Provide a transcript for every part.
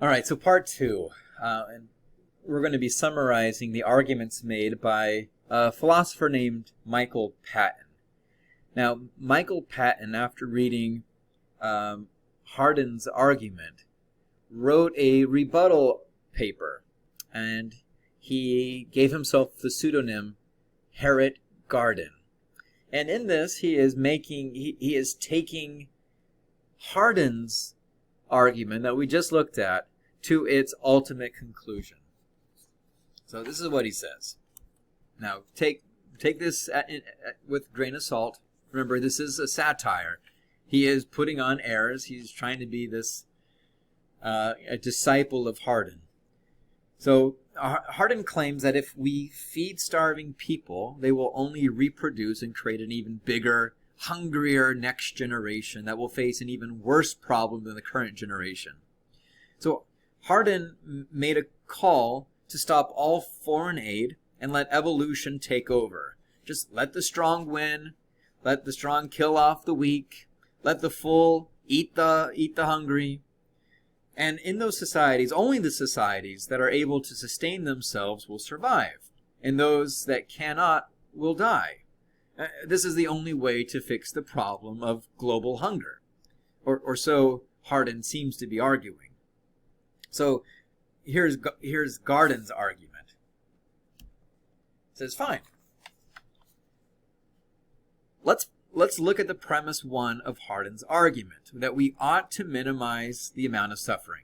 All right, so part two. And we're going to be summarizing the arguments made by a philosopher named Michael Patton. Now, Michael Patton, after reading Hardins Argument, wrote a rebuttal paper, and he gave himself the pseudonym Hardin. And in this, he is taking Hardin's argument that we just looked at to its ultimate conclusion. So this is what he says. Now, take this with a grain of salt. Remember, this is a satire. He is putting on airs. He's trying to be this a disciple of Hardin. So Hardin claims that if we feed starving people, they will only reproduce and create an even bigger, hungrier next generation that will face an even worse problem than the current generation. So Hardin made a call to stop all foreign aid and let evolution take over. Just let the strong win, let the strong kill off the weak, let the full eat the hungry. And in those societies, only the societies that are able to sustain themselves will survive, and those that cannot will die. This is the only way to fix the problem of global hunger, or so Hardin seems to be arguing. So here's Hardin's argument. It says, fine. Let's look at the premise one of Hardin's argument, that we ought to minimize the amount of suffering.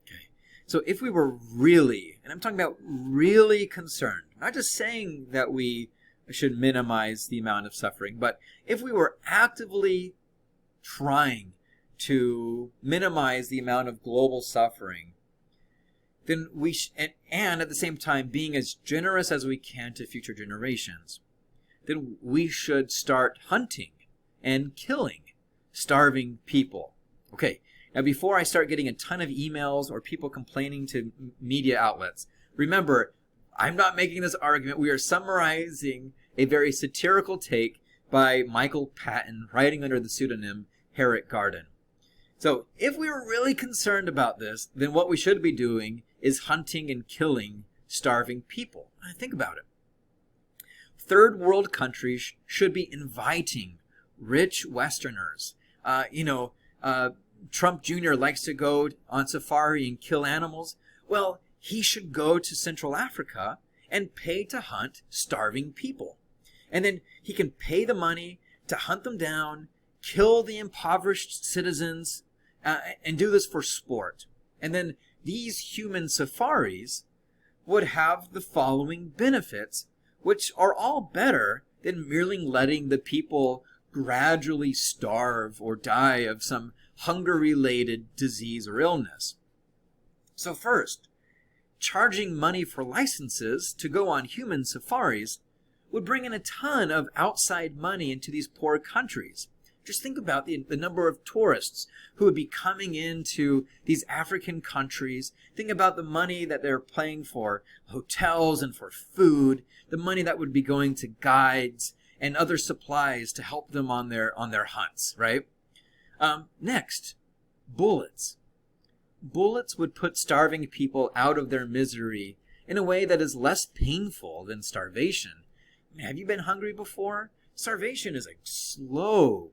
Okay. So if we were really, and I'm talking about really concerned, not just saying that we should minimize the amount of suffering, but if we were actively trying to minimize the amount of global suffering, then and at the same time being as generous as we can to future generations, then we should start hunting and killing starving people. Okay, now before I start getting a ton of emails or people complaining to media outlets, remember, I'm not making this argument. We are summarizing a very satirical take by Michael Patton, writing under the pseudonym Hardin. So if we were really concerned about this, then what we should be doing is hunting and killing starving people. Think about it. Third world countries should be inviting rich Westerners. Trump Jr. likes to go on safari and kill animals. Well, he should go to Central Africa and pay to hunt starving people. And then he can pay the money to hunt them down, kill the impoverished citizens, and do this for sport. And then these human safaris would have the following benefits, which are all better than merely letting the people gradually starve or die of some hunger-related disease or illness. So first, charging money for licenses to go on human safaris would bring in a ton of outside money into these poor countries. Just think about the number of tourists who would be coming into these African countries. Think about the money that they're paying for hotels and for food, the money that would be going to guides and other supplies to help them on their hunts, right? Next, bullets. Bullets would put starving people out of their misery in a way that is less painful than starvation. Have you been hungry before? Starvation is a slow,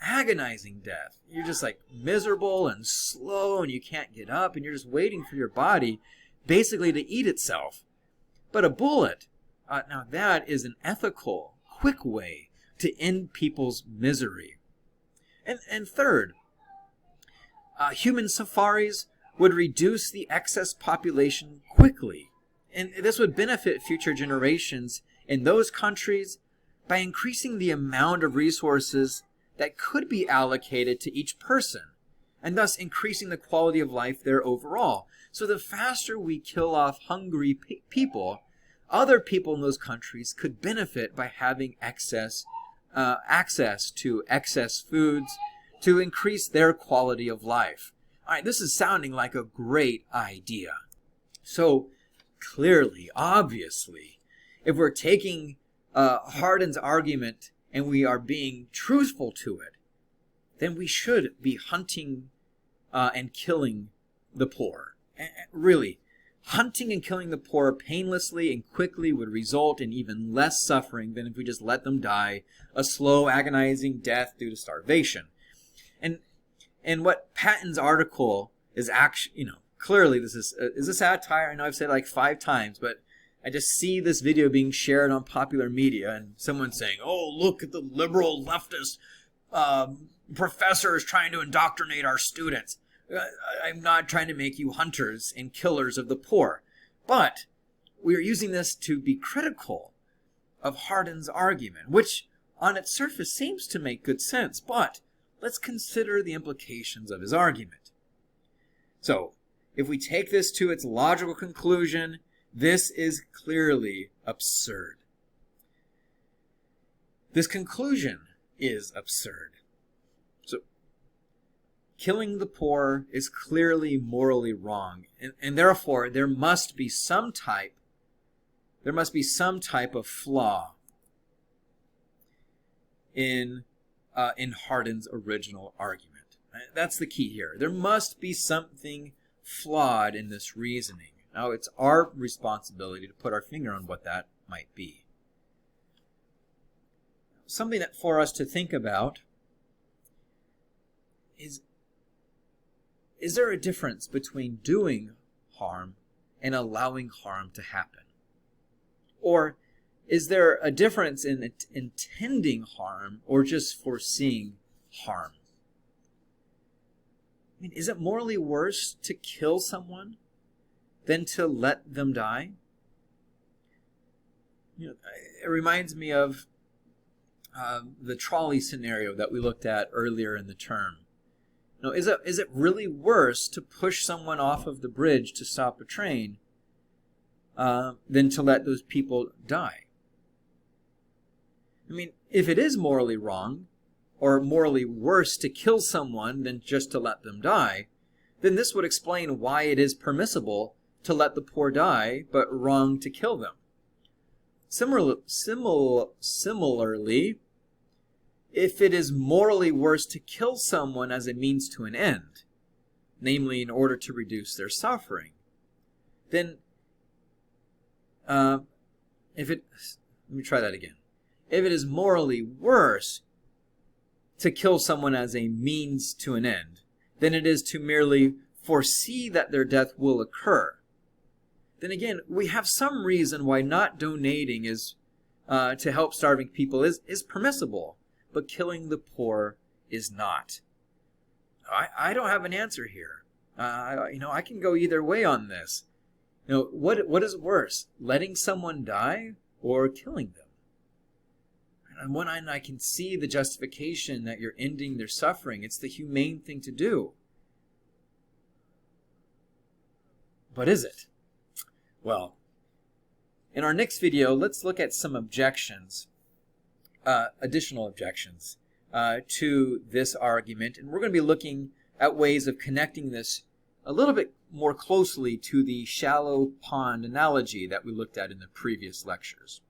agonizing death. You're just like miserable and slow, and you can't get up, and you're just waiting for your body basically to eat itself. But a bullet, now that is an ethical, quick way to end people's misery. And third, human safaris would reduce the excess population quickly. And this would benefit future generations in those countries by increasing the amount of resources that could be allocated to each person, and thus increasing the quality of life there overall. So the faster we kill off hungry people, other people in those countries could benefit by having access to excess foods to increase their quality of life. All right, this is sounding like a great idea. So clearly, obviously, if we're taking Hardin's argument and we are being truthful to it, then we should be hunting and killing the poor. Really, hunting and killing the poor painlessly and quickly would result in even less suffering than if we just let them die a slow, agonizing death due to starvation. And what Patton's article is actually, clearly this is a satire. I know I've said it like 5 times, but I just see this video being shared on popular media and someone saying, oh, look at the liberal leftist professors trying to indoctrinate our students. I'm not trying to make you hunters and killers of the poor. But we are using this to be critical of Hardin's argument, which on its surface seems to make good sense. But let's consider the implications of his argument. So, if we take this to its logical conclusion, this is clearly absurd. This conclusion is absurd. So, killing the poor is clearly morally wrong, and therefore there must be some type of flaw in Hardin's original argument. That's the key here. There must be something flawed in this reasoning. Now, it's our responsibility to put our finger on what that might be. Something that for us to think about is there a difference between doing harm and allowing harm to happen? Or is there a difference in intending harm or just foreseeing harm? I mean, is it morally worse to kill someone than to let them die? It reminds me of the trolley scenario that we looked at earlier in the term. Is it really worse to push someone off of the bridge to stop a train than to let those people die? I mean, if it is morally wrong or morally worse to kill someone than just to let them die, then this would explain why it is permissible to let the poor die, but wrong to kill them. Similarly, if it is morally worse to kill someone as a means to an end, namely in order to reduce their suffering, then let me try that again. If it is morally worse to kill someone as a means to an end than it is to merely foresee that their death will occur, then again, we have some reason why not donating to help starving people is permissible, but killing the poor is not. I don't have an answer here. I can go either way on this. What is worse, letting someone die or killing them? On one hand, I can see the justification that you're ending their suffering. It's the humane thing to do. But is it? Well, in our next video, let's look at some objections, additional objections to this argument. And we're going to be looking at ways of connecting this a little bit more closely to the shallow pond analogy that we looked at in the previous lectures.